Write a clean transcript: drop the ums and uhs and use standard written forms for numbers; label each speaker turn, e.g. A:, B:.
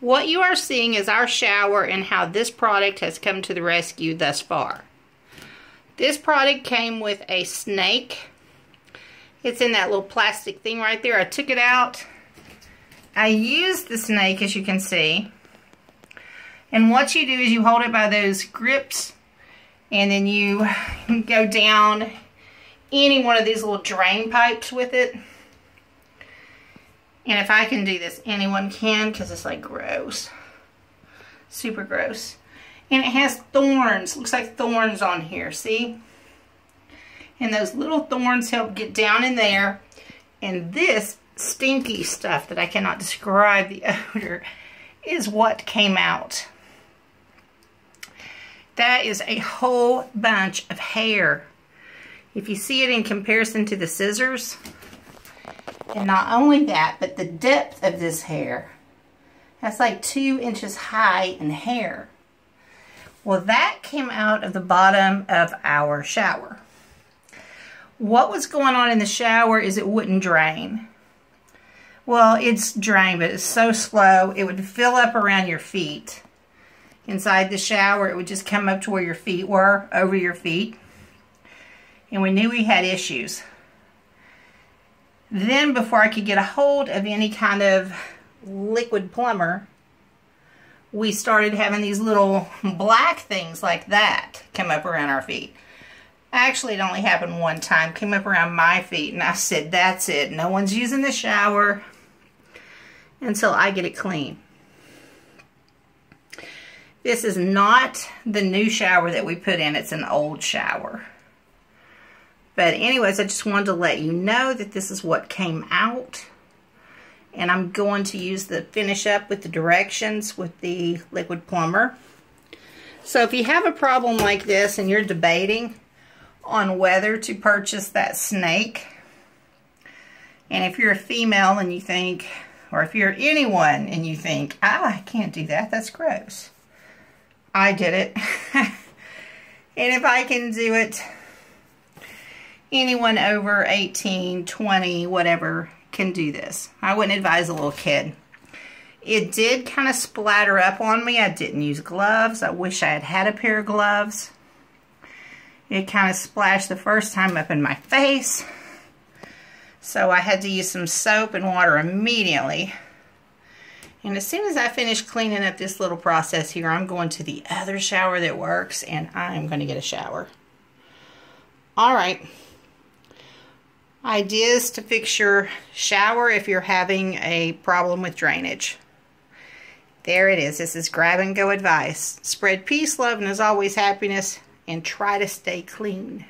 A: What you are seeing is our shower and how this product has come to the rescue thus far. This product came with a snake. It's in that little plastic thing right there. I took it out. I used the snake, as you can see. And what you do is you hold it by those grips, and then you go down any one of these little drain pipes with it. And if I can do this, anyone can, because it's like gross. Super gross. And it has thorns. Looks like thorns on here, see? And those little thorns help get down in there. And this stinky stuff that I cannot describe the odor is what came out. That is a whole bunch of hair. If you see it in comparison to the scissors, and not only that, but the depth of this hair, that's like 2 inches high in hair. Well, that came out of the bottom of our shower. What was going on in the shower is it wouldn't drain. Well, it's drained, but it's so slow, it would fill up around your feet. Inside the shower, it would just come up to where your feet were, over your feet. And we knew we had issues. Then, before I could get a hold of any kind of Liquid Plumr, we started having these little black things like that come up around our feet. Actually, it only happened one time. Came up around my feet, and I said, that's it. No one's using the shower until I get it clean. This is not the new shower that we put in. It's an old shower. But anyways, I just wanted to let you know that this is what came out. And I'm going to use the finish up with the directions with the Liquid Plumr. So if you have a problem like this and you're debating on whether to purchase that snake, and if you're a female and you think, or if you're anyone and you think, I can't do that, that's gross. I did it. And if I can do it, anyone over 18, 20, whatever, can do this. I wouldn't advise a little kid. It did kind of splatter up on me. I didn't use gloves. I wish I had had a pair of gloves. It kind of splashed the first time up in my face. So I had to use some soap and water immediately. And as soon as I finish cleaning up this little process here, I'm going to the other shower that works, and I'm going to get a shower. Alright. Ideas to fix your shower if you're having a problem with drainage. There it is. This is grab and go advice. Spread peace, love, and as always, happiness, and try to stay clean.